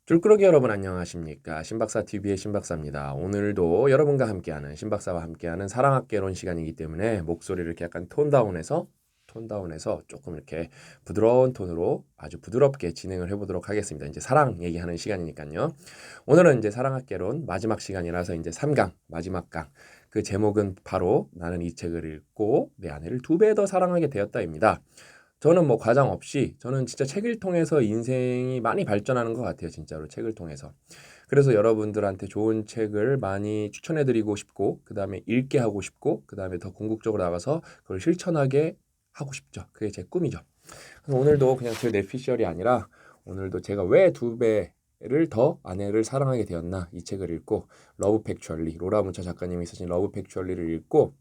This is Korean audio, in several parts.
줄꾸러기 여러분 안녕하십니까? 신박사TV의 신박사입니다. 오늘도 여러분과 함께하는 신박사와 함께하는 사랑학개론 시간이기 때문에 목소리를 이렇게 약간 톤다운해서 조금 이렇게 부드러운 톤으로 아주 부드럽게 진행을 해보도록 하겠습니다. 이제 사랑 얘기하는 시간이니까요. 오늘은 이제 사랑학개론 마지막 시간이라서 이제 3강 마지막 강. 그 제목은 바로 나는 이 책을 읽고 내 아내를 2배 더 사랑하게 되었다입니다. 저는 뭐 과장 없이 저는 진짜 책을 통해서 인생이 많이 발전하는 것 같아요. 진짜로 책을 통해서. 그래서 여러분들한테 좋은 책을 많이 추천해드리고 싶고 그 다음에 읽게 하고 싶고 그 다음에 더 궁극적으로 나가서 그걸 실천하게 하고 싶죠. 그게 제 꿈이죠. 그래서 오늘도 그냥 제 뇌피셜이 아니라 오늘도 제가 왜 2배를 더 아내를 사랑하게 되었나 이 책을 읽고 러브 팩츄얼리 로라 문차 작가님이 쓰신 러브 팩츄얼리를 읽고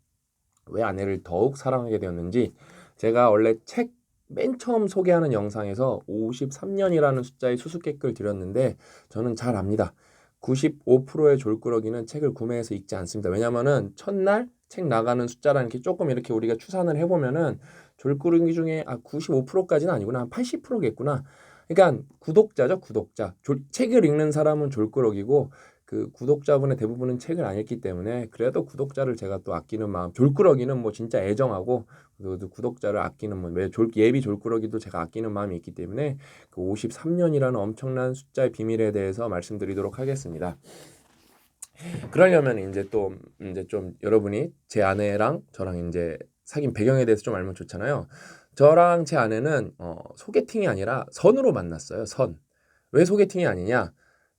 왜 아내를 더욱 사랑하게 되었는지 제가 원래 책 맨 처음 소개하는 영상에서 53년이라는 숫자의 수수께끼를 드렸는데 저는 잘 압니다. 95%의 졸꾸러기는 책을 구매해서 읽지 않습니다. 왜냐면은 첫날 책 나가는 숫자라는 게 조금 이렇게 우리가 추산을 해보면은 졸꾸러기 중에 95%까지는 아니구나. 한 80%겠구나. 그러니까 구독자죠, 구독자. 책을 읽는 사람은 졸꾸러기고 그 구독자분의 대부분은 책을 안 읽기 때문에 그래도 구독자를 제가 또 아끼는 마음, 졸꾸러기는 뭐 진짜 애정하고 그래도 구독자를 아끼는 예비 졸꾸러기도 제가 아끼는 마음이 있기 때문에 그 53년이라는 엄청난 숫자의 비밀에 대해서 말씀드리도록 하겠습니다. 그러려면 이제 좀 여러분이 제 아내랑 저랑 이제 사귄 배경에 대해서 좀 알면 좋잖아요. 저랑 제 아내는 소개팅이 아니라 선으로 만났어요. 선. 왜 소개팅이 아니냐?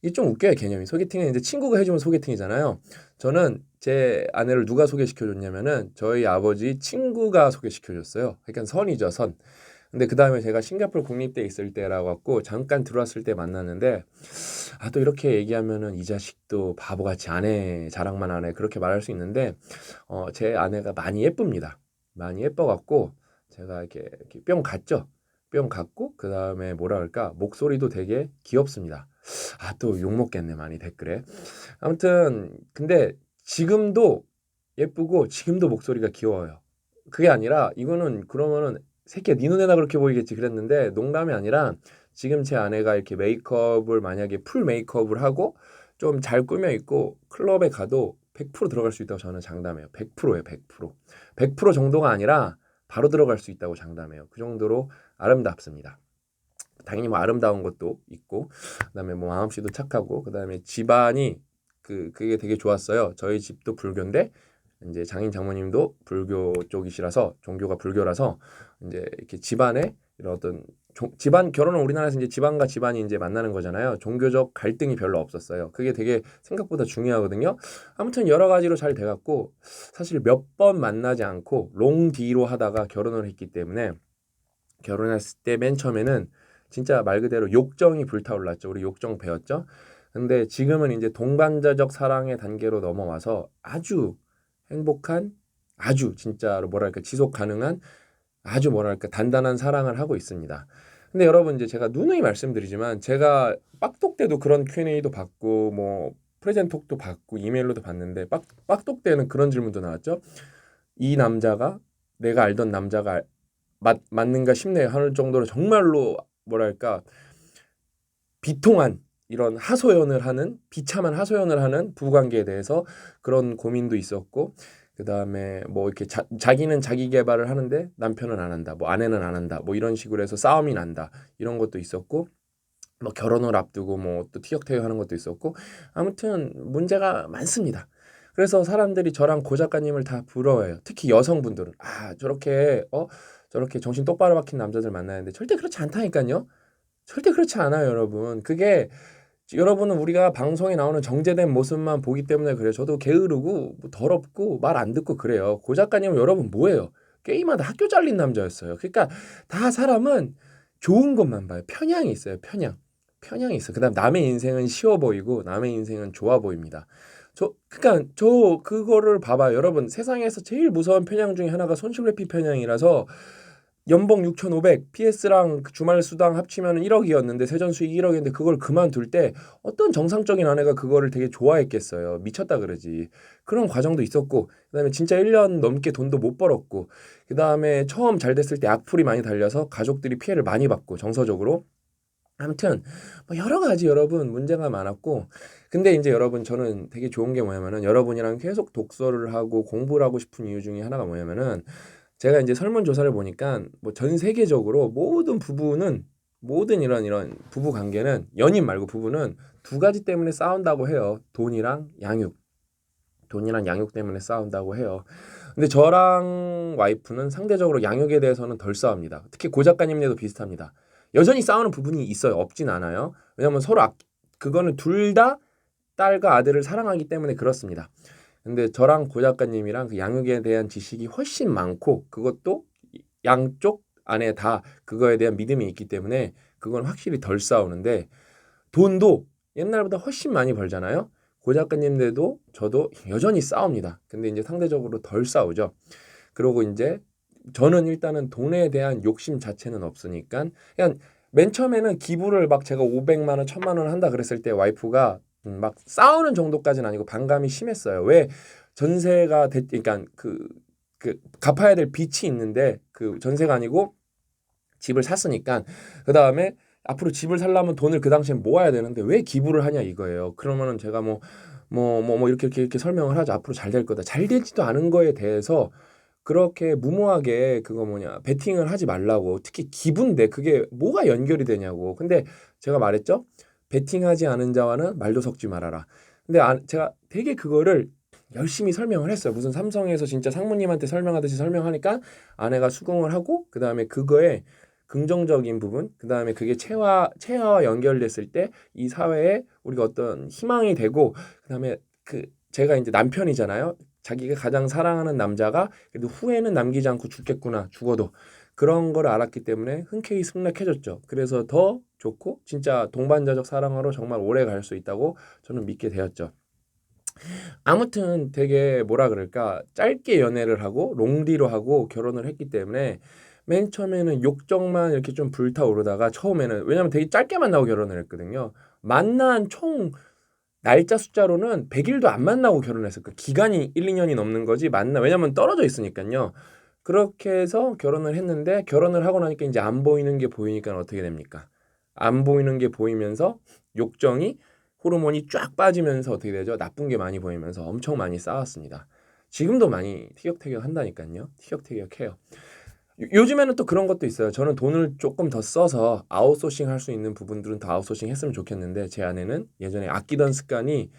이게 좀 웃겨요, 개념이. 소개팅은 이제 친구가 해주면 소개팅이잖아요. 저는 제 아내를 누가 소개시켜줬냐면은 저희 아버지 친구가 소개시켜줬어요. 그러니까 선이죠, 선. 근데 그 다음에 제가 싱가포르 국립대에 있을 때라고 갖고 잠깐 들어왔을 때 만났는데 또 이렇게 얘기하면은 이 자식도 바보같이 아내 자랑만 하네 그렇게 말할 수 있는데 제 아내가 많이 예쁩니다. 많이 예뻐갖고 제가 이렇게 뿅 갔죠. 뿅 갔고 그 다음에 뭐라 그럴까 목소리도 되게 귀엽습니다. 또 욕먹겠네 많이 댓글에. 아무튼 근데 지금도 예쁘고 지금도 목소리가 귀여워요. 그게 아니라 이거는 그러면은 새끼야 네 눈에나 그렇게 보이겠지 그랬는데 농담이 아니라 지금 제 아내가 이렇게 메이크업을 만약에 풀 메이크업을 하고 좀 잘 꾸며 입고 클럽에 가도 100% 들어갈 수 있다고 저는 장담해요. 100%예요, 100%. 100% 정도가 아니라 바로 들어갈 수 있다고 장담해요. 그 정도로 아름답습니다. 당연히 뭐 아름다운 것도 있고 그다음에 뭐 마음씨도 착하고 그다음에 집안이 그게 되게 좋았어요. 저희 집도 불교인데 이제 장인 장모님도 불교 쪽이시라서 종교가 불교라서 이제 이렇게 집안에 이런 어떤 집안 결혼은 우리나라에서 이제 집안과 집안이 이제 만나는 거잖아요. 종교적 갈등이 별로 없었어요. 그게 되게 생각보다 중요하거든요. 아무튼 여러 가지로 잘 돼갖고 사실 몇 번 만나지 않고 롱디로 하다가 결혼을 했기 때문에 결혼했을 때 맨 처음에는 진짜 말 그대로 욕정이 불타올랐죠. 우리 욕정 배웠죠. 근데 지금은 이제 동반자적 사랑의 단계로 넘어와서 아주 행복한 아주 진짜로 뭐랄까 지속 가능한 아주 뭐랄까 단단한 사랑을 하고 있습니다. 근데 여러분 이제 제가 누누이 말씀드리지만 제가 빡독 때도 그런 Q&A도 받고 뭐 프레젠톡도 받고 이메일로도 받는데 빡독 때는 그런 질문도 나왔죠. 이 남자가 내가 알던 남자가 맞는가 싶네요 하는 정도로 정말로 뭐랄까 비통한 이런 하소연을 하는 비참한 하소연을 하는 부부관계에 대해서 그런 고민도 있었고 그 다음에 뭐 이렇게 자기는 자기 개발을 하는데 남편은 안 한다 뭐 아내는 안 한다 뭐 이런 식으로 해서 싸움이 난다 이런 것도 있었고 뭐 결혼을 앞두고 뭐 또 티격태격하는 것도 있었고 아무튼 문제가 많습니다. 그래서 사람들이 저랑 고 작가님을 다 부러워해요. 특히 여성분들은 저렇게 정신 똑바로 박힌 남자들 만나는데 절대 그렇지 않다니까요. 절대 그렇지 않아요, 여러분. 그게 여러분은 우리가 방송에 나오는 정제된 모습만 보기 때문에 그래요. 저도 게으르고 뭐 더럽고 말 안 듣고 그래요. 고 작가님은 여러분 뭐예요? 게임하다 학교 잘린 남자였어요. 그러니까 다 사람은 좋은 것만 봐요. 편향이 있어요. 편향. 편향이 있어. 그다음 남의 인생은 쉬워 보이고 남의 인생은 좋아 보입니다. 그러니까 그거를 봐봐요. 여러분 세상에서 제일 무서운 편향 중에 하나가 손실회피 편향이라서 연봉 6,500, PS랑 주말 수당 합치면 1억이었는데 세전 수익 1억인데 그걸 그만둘 때 어떤 정상적인 아내가 그거를 되게 좋아했겠어요. 미쳤다 그러지. 그런 과정도 있었고 그다음에 진짜 1년 넘게 돈도 못 벌었고 그다음에 처음 잘 됐을 때 악플이 많이 달려서 가족들이 피해를 많이 받고 정서적으로 아무튼 뭐 여러 가지 여러분 문제가 많았고, 근데 이제 여러분 저는 되게 좋은 게 뭐냐면은 여러분이랑 계속 독서를 하고 공부를 하고 싶은 이유 중에 하나가 뭐냐면은 제가 이제 설문조사를 보니까 뭐 전 세계적으로 모든 부부는 모든 이런 부부 관계는 연인 말고 부부는 두 가지 때문에 싸운다고 해요. 돈이랑 양육. 돈이랑 양육 때문에 싸운다고 해요. 근데 저랑 와이프는 상대적으로 양육에 대해서는 덜 싸웁니다. 특히 고 작가님네도 비슷합니다. 여전히 싸우는 부분이 있어요. 없진 않아요. 왜냐면 서로 그거는 둘 다 딸과 아들을 사랑하기 때문에 그렇습니다. 근데 저랑 고 작가님이랑 그 양육에 대한 지식이 훨씬 많고 그것도 양쪽 안에 다 그거에 대한 믿음이 있기 때문에 그건 확실히 덜 싸우는데, 돈도 옛날보다 훨씬 많이 벌잖아요. 고 작가님들도 저도 여전히 싸웁니다. 근데 이제 상대적으로 덜 싸우죠. 그리고 이제 저는 일단은 돈에 대한 욕심 자체는 없으니까 그냥 맨 처음에는 기부를 막 제가 500만 원, 1000만 원 한다 그랬을 때 와이프가 막 싸우는 정도까지는 아니고 반감이 심했어요. 왜 전세가 그러니까 그 갚아야 될 빚이 있는데 그 전세가 아니고 집을 샀으니까 그 다음에 앞으로 집을 살려면 돈을 그 당시에 모아야 되는데 왜 기부를 하냐 이거예요. 그러면은 제가 이렇게 설명을 하죠. 앞으로 잘 될 거다. 잘 되지도 않은 거에 대해서 그렇게 무모하게 그거 베팅을 하지 말라고. 특히 기부인데 그게 뭐가 연결이 되냐고. 근데 제가 말했죠. 베팅하지 않은 자와는 말도 섞지 말아라. 근데 제가 되게 그거를 열심히 설명을 했어요. 무슨 삼성에서 진짜 상무님한테 설명하듯이 설명하니까 아내가 수긍을 하고 그다음에 그거에 긍정적인 부분, 그다음에 그게 체화와 연결됐을 때 이 사회에 우리가 어떤 희망이 되고, 그다음에 제가 이제 남편이잖아요. 자기가 가장 사랑하는 남자가 그래도 후회는 남기지 않고 죽겠구나, 죽어도. 그런 걸 알았기 때문에 흔쾌히 승낙해줬죠. 그래서 더 좋고 진짜 동반자적 사랑으로 정말 오래 갈 수 있다고 저는 믿게 되었죠. 아무튼 되게 뭐라 그럴까, 짧게 연애를 하고 롱디로 하고 결혼을 했기 때문에 맨 처음에는 욕정만 이렇게 좀 불타오르다가, 처음에는 왜냐면 되게 짧게 만나고 결혼을 했거든요. 만난 총 날짜 숫자로는 100일도 안 만나고 결혼했어요. 그 기간이 1, 2년이 넘는 거지 왜냐면 떨어져 있으니까요. 그렇게 해서 결혼을 했는데, 결혼을 하고 나니까 이제 안 보이는 게 보이니까 어떻게 됩니까? 안 보이는 게 보이면서 욕정이, 호르몬이 쫙 빠지면서 어떻게 되죠? 나쁜 게 많이 보이면서 엄청 많이 싸웠습니다. 지금도 많이 티격태격 한다니까요. 티격태격해요. 요즘에는 또 그런 것도 있어요. 저는 돈을 조금 더 써서 아웃소싱 할 수 있는 부분들은 더 아웃소싱 했으면 좋겠는데, 제 아내는 예전에 아끼던 습관이,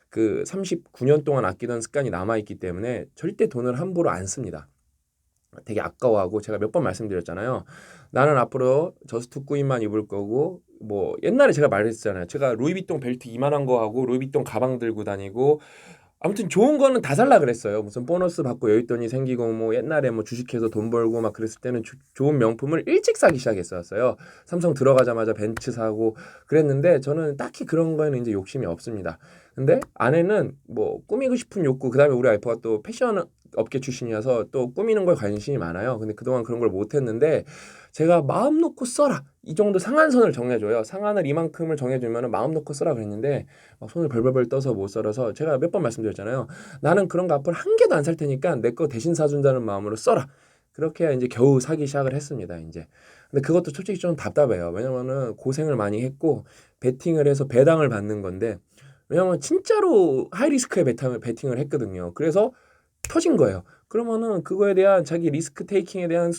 그 39년 동안 아끼던 습관이 남아있기 때문에 절대 돈을 함부로 안 씁니다. 되게 아까워하고, 제가 몇 번 말씀드렸잖아요. 나는 앞으로 저스트 꾸인만 입을 거고, 뭐 옛날에 제가 말했잖아요. 제가 루이비통 벨트 이만한 거 하고 루이비통 가방 들고 다니고, 아무튼 좋은 거는 다 살라 그랬어요. 무슨 보너스 받고 여윳돈이 생기고, 뭐 옛날에 뭐 주식해서 돈 벌고 막 그랬을 때는 좋은 명품을 일찍 사기 시작했었어요. 삼성 들어가자마자 벤츠 사고 그랬는데, 저는 딱히 그런 거에는 이제 욕심이 없습니다. 근데 아내는 뭐 꾸미고 싶은 욕구, 그다음에 우리 와이프가 또 패션 업계 출신이어서 또 꾸미는 걸 관심이 많아요. 근데 그동안 그런 걸 못했는데, 제가 마음 놓고 써라, 이 정도 상한선을 정해줘요. 상한을 이만큼을 정해주면 마음 놓고 써라 그랬는데 막 손을 벌벌벌 떠서 못 썰어서, 제가 몇 번 말씀드렸잖아요. 나는 그런 거 앞으로 한 개도 안 살 테니까 내 거 대신 사준다는 마음으로 써라. 그렇게 해야 이제 겨우 사기 시작을 했습니다. 이제. 근데 그것도 솔직히 좀 답답해요. 왜냐면은 고생을 많이 했고 베팅을 해서 배당을 받는 건데, 왜냐면 진짜로 하이리스크에 베팅을 했거든요. 그래서 터진 거예요. 그러면은 그거에 대한 자기 리스크 테이킹에 대한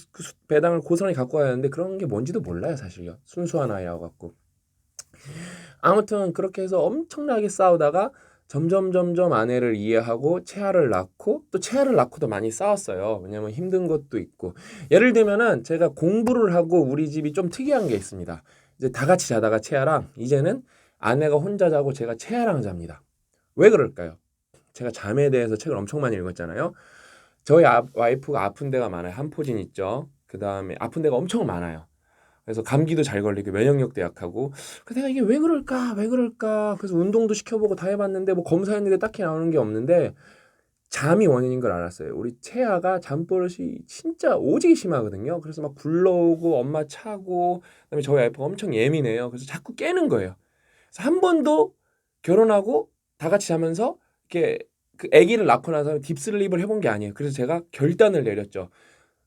배당을 고스란히 갖고 와야 하는데, 그런 게 뭔지도 몰라요, 사실요. 순수한 아이라고 갖고. 아무튼 그렇게 해서 엄청나게 싸우다가 점점 아내를 이해하고 채아를 낳고, 또 채아를 낳고도 많이 싸웠어요. 왜냐면 힘든 것도 있고. 예를 들면은 제가 공부를 하고, 우리 집이 좀 특이한 게 있습니다. 이제 다 같이 자다가 채아랑, 이제는 아내가 혼자 자고 제가 채아랑 잡니다. 왜 그럴까요? 제가 잠에 대해서 책을 엄청 많이 읽었잖아요. 저희 와이프가 아픈 데가 많아요. 한포진 있죠. 그 다음에 아픈 데가 엄청 많아요. 그래서 감기도 잘 걸리고 면역력도 약하고. 그래서 내가 이게 왜 그럴까? 왜 그럴까? 그래서 운동도 시켜보고 다 해봤는데 뭐 검사했는데 딱히 나오는 게 없는데, 잠이 원인인 걸 알았어요. 우리 채아가 잠버릇이 진짜 오지게 심하거든요. 그래서 막 불러오고 엄마 차고, 그다음에 저희 와이프가 엄청 예민해요. 그래서 자꾸 깨는 거예요. 그래서 한 번도 결혼하고 다 같이 자면서 이렇게 그 아기를 낳고 나서 딥슬립을 해본 게 아니에요. 그래서 제가 결단을 내렸죠.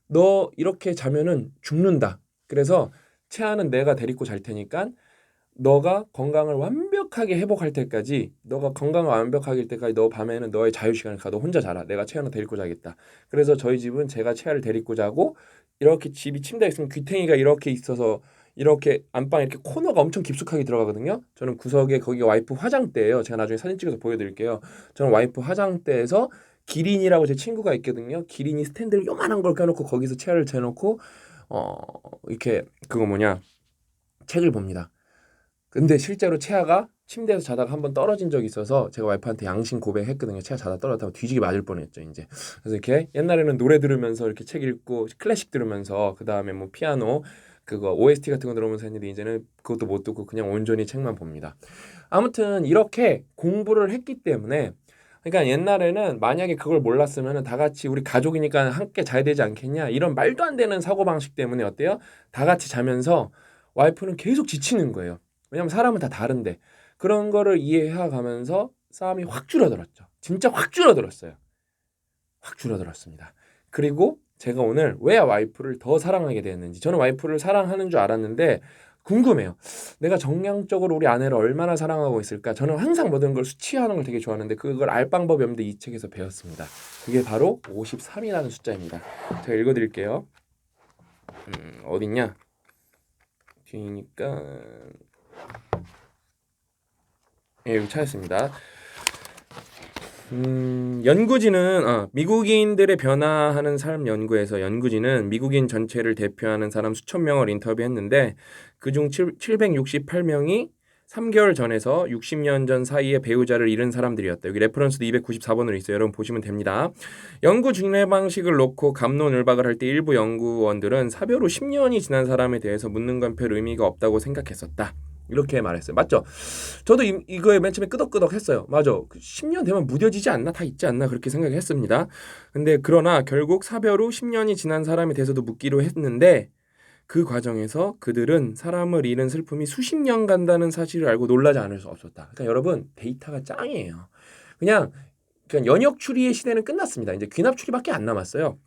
너 이렇게 자면은 죽는다. 그래서 채아는 내가 데리고 잘 테니까 너가 건강을 완벽하게 회복할 때까지, 너가 건강을 완벽하게 할 때까지 너 밤에는 너의 자유시간을 가. 너 혼자 자라. 내가 채아는 데리고 자겠다. 그래서 저희 집은 제가 채아를 데리고 자고, 이렇게 집이 침대에 있으면 귀탱이가 이렇게 있어서 이렇게 안방에 이렇게 코너가 엄청 깊숙하게 들어가거든요. 저는 구석에 거기가 와이프 화장대예요. 제가 나중에 사진 찍어서 보여드릴게요. 저는 와이프 화장대에서 기린이라고 제 친구가 있거든요. 기린이 스탠드를 요만한 걸 껴놓고 거기서 채아를 재놓고 어 이렇게 그거 뭐냐 책을 봅니다. 근데 실제로 채아가 침대에서 자다가 한번 떨어진 적이 있어서 제가 와이프한테 양심 고백했거든요. 채아 자다 떨어졌다고 뒤지게 맞을 뻔했죠, 이제. 그래서 이렇게 옛날에는 노래 들으면서 이렇게 책 읽고 클래식 들으면서 그다음에 뭐 피아노 그거 OST 같은 거 들으면서 했는데 이제는 그것도 못 듣고 그냥 온전히 책만 봅니다. 아무튼 이렇게 공부를 했기 때문에, 그러니까 옛날에는 만약에 그걸 몰랐으면 다 같이 우리 가족이니까 함께 자야 되지 않겠냐 이런 말도 안 되는 사고방식 때문에 어때요? 다 같이 자면서 와이프는 계속 지치는 거예요. 왜냐면 사람은 다 다른데. 그런 거를 이해해 가면서 싸움이 확 줄어들었죠. 진짜 확 줄어들었어요. 확 줄어들었습니다. 그리고 제가 오늘 왜 와이프를 더 사랑하게 됐는지, 저는 와이프를 사랑하는 줄 알았는데 궁금해요. 내가 정량적으로 우리 아내를 얼마나 사랑하고 있을까? 저는 항상 모든 걸 수치하는 걸 되게 좋아하는데 그걸 알 방법이 없는데 이 책에서 배웠습니다. 그게 바로 53이라는 숫자입니다. 제가 읽어드릴게요. 어딨냐? 뒤니까 예, 여기 찾았습니다. 연구진은 미국인들의 변화하는 삶 연구에서 연구진은 미국인 전체를 대표하는 사람 수천 명을 인터뷰했는데 그중 768명이 3개월 전에서 60년 전 사이에 배우자를 잃은 사람들이었다. 여기 레퍼런스도 294번으로 있어요. 여러분 보시면 됩니다. 연구 진행 방식을 놓고 갑론을박을 할 때 일부 연구원들은 사별 후 10년이 지난 사람에 대해서 묻는 건 별 의미가 없다고 생각했었다. 이렇게 말했어요. 맞죠? 저도 이거에 맨 처음에 끄덕끄덕 했어요. 맞아. 10년 되면 무뎌지지 않나? 다 있지 않나? 그렇게 생각했습니다. 근데 그러나 결국 사별 후 10년이 지난 사람에 대해서도 묻기로 했는데 그 과정에서 그들은 사람을 잃은 슬픔이 수십 년 간다는 사실을 알고 놀라지 않을 수 없었다. 그러니까 여러분 데이터가 짱이에요. 그냥 연역 추리의 시대는 끝났습니다. 이제 귀납 추리밖에 안 남았어요.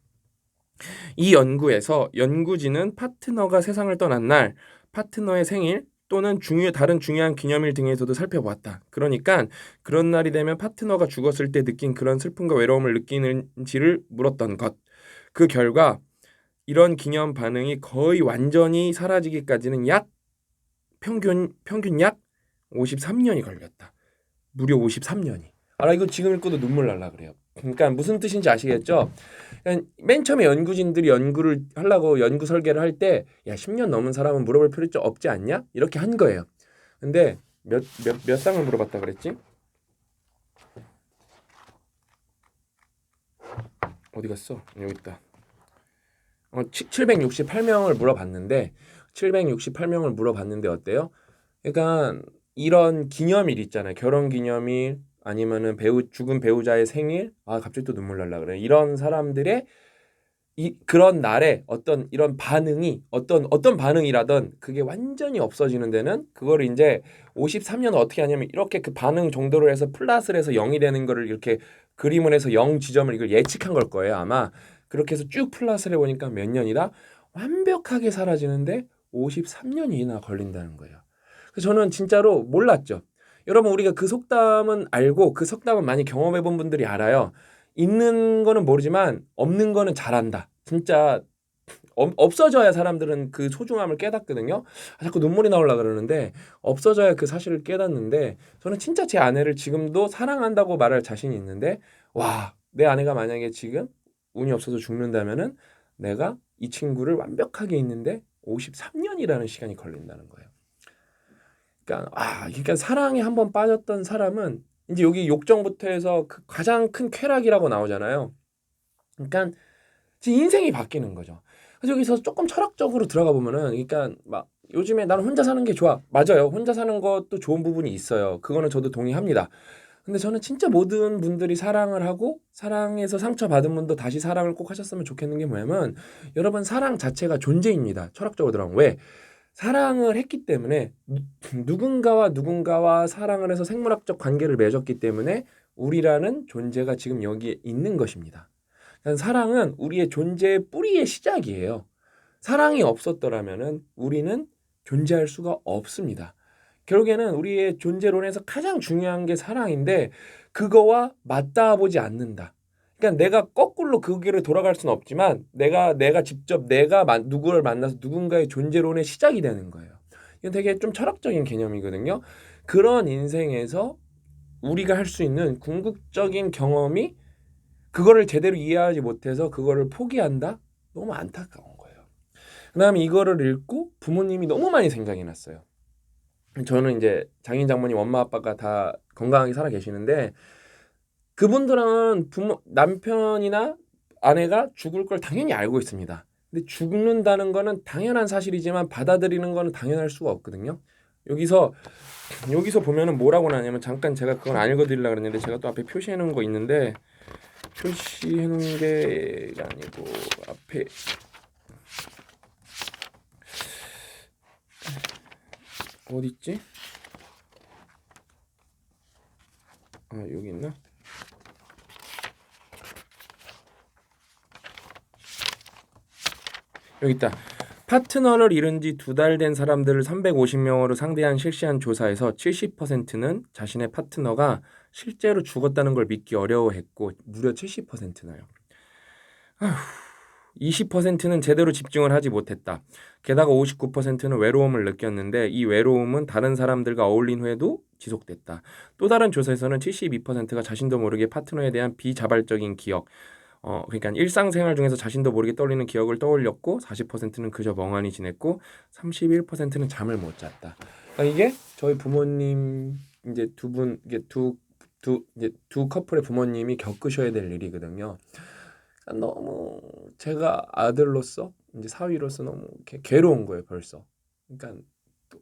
이 연구에서 연구진은 파트너가 세상을 떠난 날, 파트너의 생일 또는 다른 중요한 기념일 등에서도 살펴보았다. 그러니까 그런 날이 되면 파트너가 죽었을 때 느낀 그런 슬픔과 외로움을 느끼는지를 물었던 것. 그 결과 이런 기념 반응이 거의 완전히 사라지기까지는 평균 약 53년이 걸렸다. 무려 53년이. 이거 지금 읽고도 눈물 날라 그래요. 그러니까 무슨 뜻인지 아시겠죠? 그러니까 맨 처음에 연구진들이 연구를 하려고 연구 설계를 할 때, 야, 10년 넘은 사람은 물어볼 필요 없지 않냐? 이렇게 한 거예요. 근데 몇 쌍을 물어봤다 그랬지? 어디 갔어? 여기 있다. 768명을 물어봤는데 768명을 물어봤는데 어때요? 그러니까 이런 기념일 있잖아요. 결혼 기념일 아니면은 죽은 배우자의 생일. 갑자기 또 눈물 날라 그래. 이런 사람들의 그런 날에 어떤 이런 반응이 어떤 반응이라던 그게 완전히 없어지는 데는 그거를 이제 53년은 어떻게 하냐면 이렇게 그 반응 정도로 해서 플러스를 해서 0이 되는 거를 이렇게 그림을 해서 0 지점을 이걸 예측한 걸 거예요. 아마 그렇게 해서 쭉 플러스를 해보니까 몇 년이다? 완벽하게 사라지는데 53년이나 걸린다는 거예요. 그래서 저는 진짜로 몰랐죠. 여러분 우리가 그 속담은 알고 그 속담은 많이 경험해 본 분들이 알아요. 있는 거는 모르지만 없는 거는 잘한다. 진짜 없어져야 사람들은 그 소중함을 깨닫거든요. 자꾸 눈물이 나오려 그러는데 없어져야 그 사실을 깨닫는데 저는 진짜 제 아내를 지금도 사랑한다고 말할 자신이 있는데 와, 내 아내가 만약에 지금 운이 없어서 죽는다면은 내가 이 친구를 완벽하게 있는데 53년이라는 시간이 걸린다는 거예요. 그러니까 사랑에 한번 빠졌던 사람은 이제 여기 욕정부터 해서 그 가장 큰 쾌락이라고 나오잖아요. 그러니까 제 인생이 바뀌는 거죠. 그래서 여기서 조금 철학적으로 들어가 보면은, 그러니까 막 요즘에 나는 혼자 사는 게 좋아. 맞아요. 혼자 사는 것도 좋은 부분이 있어요. 그거는 저도 동의합니다. 근데 저는 진짜 모든 분들이 사랑을 하고 사랑에서 상처받은 분도 다시 사랑을 꼭 하셨으면 좋겠는 게 뭐냐면 여러분 사랑 자체가 존재입니다. 철학적으로 들어가면 왜? 사랑을 했기 때문에 누군가와 사랑을 해서 생물학적 관계를 맺었기 때문에 우리라는 존재가 지금 여기에 있는 것입니다. 그러니까 사랑은 우리의 존재의 뿌리의 시작이에요. 사랑이 없었더라면은 우리는 존재할 수가 없습니다. 결국에는 우리의 존재론에서 가장 중요한 게 사랑인데 그거와 맞닿아 보지 않는다. 그러니까 내가 거꾸로 그 길을 돌아갈 수는 없지만 내가 직접 누구를 만나서 누군가의 존재론의 시작이 되는 거예요. 이건 되게 좀 철학적인 개념이거든요. 그런 인생에서 우리가 할 수 있는 궁극적인 경험이 그거를 제대로 이해하지 못해서 그거를 포기한다? 너무 안타까운 거예요. 그다음에 이거를 읽고 부모님이 너무 많이 생각이 났어요. 저는 이제 장인 장모님 엄마 아빠가 다 건강하게 살아 계시는데 그분들은 남편이나 아내가 죽을 걸 당연히 알고 있습니다. 근데 죽는다는 거는 당연한 사실이지만 받아들이는 거는 당연할 수가 없거든요. 여기서 보면은 뭐라고 나냐면 잠깐 제가 그건 안 읽어드리려고 그랬는데 제가 또 앞에 표시해 놓은 거 있는데 표시해 놓은 게 아니고 앞에 어디 있지? 아 여기 있나? 여기 있다. 파트너를 잃은 지 2달 된 사람들을 350명으로 상대한 실시한 조사에서 70%는 자신의 파트너가 실제로 죽었다는 걸 믿기 어려워했고 무려 70%나요. 20%는 제대로 집중을 하지 못했다. 게다가 59%는 외로움을 느꼈는데 이 외로움은 다른 사람들과 어울린 후에도 지속됐다. 또 다른 조사에서는 72%가 자신도 모르게 파트너에 대한 비자발적인 기억, 그러니까 일상생활 중에서 자신도 모르게 떠올리는 기억을 떠올렸고 40%는 그저 멍하니 지냈고 31%는 잠을 못 잤다. 그러니까 이게 저희 부모님 이제 이게 두 커플의 부모님이 겪으셔야 될 일이거든요. 그러니까 너무 제가 아들로서 이제 사위로서 너무 괴로운 거예요 벌써. 그러니까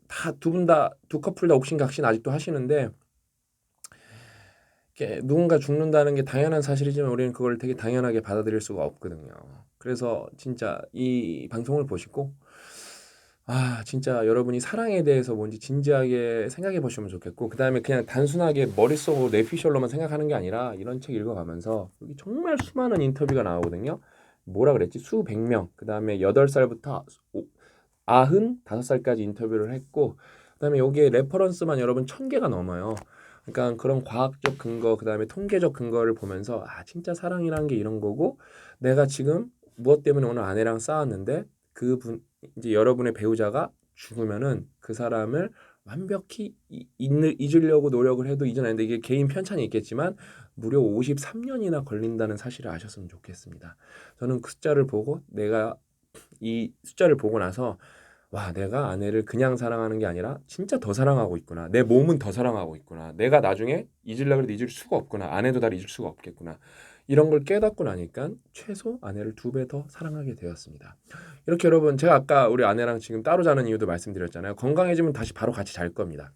다 두 커플 다 옥신각신 아직도 하시는데 누군가 죽는다는 게 당연한 사실이지만 우리는 그걸 되게 당연하게 받아들일 수가 없거든요. 그래서 진짜 이 방송을 보시고 진짜 여러분이 사랑에 대해서 뭔지 진지하게 생각해 보시면 좋겠고 그다음에 그냥 단순하게 머릿속으로 뇌피셜로만 생각하는 게 아니라 이런 책 읽어가면서 여기 정말 수많은 인터뷰가 나오거든요. 뭐라 그랬지? 수백 명. 그다음에 8살부터 95살까지 인터뷰를 했고 그다음에 여기에 레퍼런스만 여러분 1000개가 넘어요. 그러니까 그런 과학적 근거 그다음에 통계적 근거를 보면서 진짜 사랑이란 게 이런 거고 내가 지금 무엇 때문에 오늘 아내랑 싸웠는데 그분 이제 여러분의 배우자가 죽으면은 그 사람을 완벽히 잊으려고 노력을 해도 잊어내는데 이게 개인 편찬이 있겠지만 무려 53년이나 걸린다는 사실을 아셨으면 좋겠습니다. 저는 그 숫자를 보고 내가 이 숫자를 보고 나서 내가 아내를 그냥 사랑하는 게 아니라 진짜 더 사랑하고 있구나. 내 몸은 더 사랑하고 있구나. 내가 나중에 잊으려고 해도 잊을 수가 없구나. 아내도 나를 잊을 수가 없겠구나. 이런 걸 깨닫고 나니까 최소 아내를 2배 더 사랑하게 되었습니다. 이렇게 여러분 제가 아까 우리 아내랑 지금 따로 자는 이유도 말씀드렸잖아요. 건강해지면 다시 바로 같이 잘 겁니다.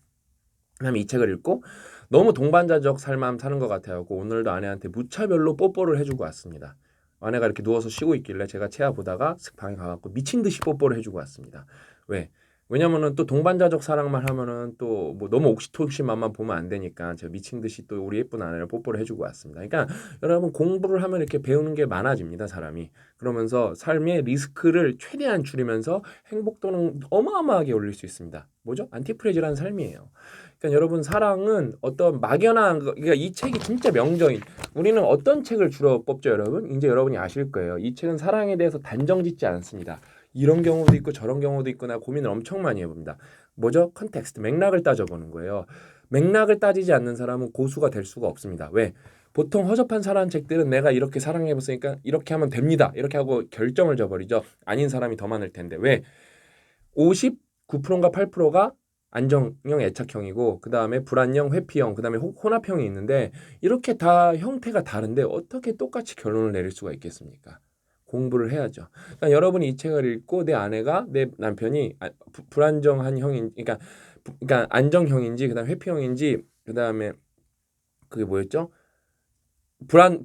그다음에 이 책을 읽고 너무 동반자적 삶을 사는 것 같아요. 오늘도 아내한테 무차별로 뽀뽀를 해주고 왔습니다. 아내가 이렇게 누워서 쉬고 있길래 제가 체하 보다가 방에 가갖고 미친 듯이 뽀뽀를 해주고 왔습니다. 왜? 왜냐면은 또 동반자적 사랑만 하면은 또 뭐 너무 옥시토신만만 보면 안 되니까 제가 미친 듯이 또 우리 예쁜 아내를 뽀뽀를 해주고 왔습니다. 그러니까 여러분 공부를 하면 이렇게 배우는 게 많아집니다, 사람이. 그러면서 삶의 리스크를 최대한 줄이면서 행복도는 어마어마하게 올릴 수 있습니다. 뭐죠? 안티프레질한 삶이에요. 그러니까 여러분 사랑은 어떤 막연한 그러니까 이 책이 진짜 명저인 우리는 어떤 책을 주로 뽑죠 여러분? 이제 여러분이 아실 거예요. 이 책은 사랑에 대해서 단정짓지 않습니다. 이런 경우도 있고 저런 경우도 있고 나 고민을 엄청 많이 해봅니다. 뭐죠? 컨텍스트, 맥락을 따져보는 거예요. 맥락을 따지지 않는 사람은 고수가 될 수가 없습니다. 왜? 보통 허접한 사랑 책들은 내가 이렇게 사랑해봤으니까 이렇게 하면 됩니다. 이렇게 하고 결정을 져버리죠. 아닌 사람이 더 많을 텐데. 왜? 59%인가 8%가 안정형 애착형이고 그 다음에 불안형 회피형 그 다음에 혼합형이 있는데 이렇게 다 형태가 다른데 어떻게 똑같이 결론을 내릴 수가 있겠습니까? 공부를 해야죠. 그러니까 여러분이 이 책을 읽고 내 아내가 내 남편이 불안정한 형인 그러니까 안정형인지 그다음에 회피형인지 그다음에 그게 뭐였죠?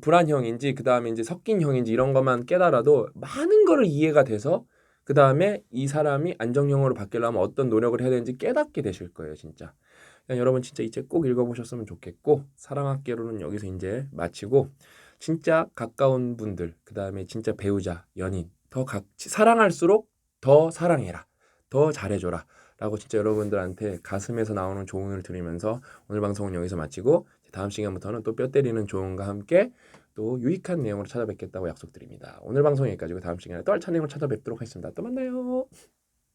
불안형인지 그다음에 이제 섞인형인지 이런 것만 깨달아도 많은 거를 이해가 돼서 그다음에 이 사람이 안정형으로 바뀌려면 어떤 노력을 해야 되는지 깨닫게 되실 거예요, 진짜. 그러니까 여러분 진짜 이 책 꼭 읽어보셨으면 좋겠고 사랑학개론은 여기서 이제 마치고 진짜 가까운 분들 그다음에 진짜 배우자, 연인 더 사랑할수록 더 사랑해라. 더 잘해줘라. 라고 진짜 여러분들한테 가슴에서 나오는 조언을 드리면서 오늘 방송은 여기서 마치고 다음 시간부터는 또 뼈 때리는 조언과 함께 또 유익한 내용으로 찾아뵙겠다고 약속드립니다. 오늘 방송 여기까지고 다음 시간에 또 알찬 내용으로 찾아뵙도록 하겠습니다. 또 만나요.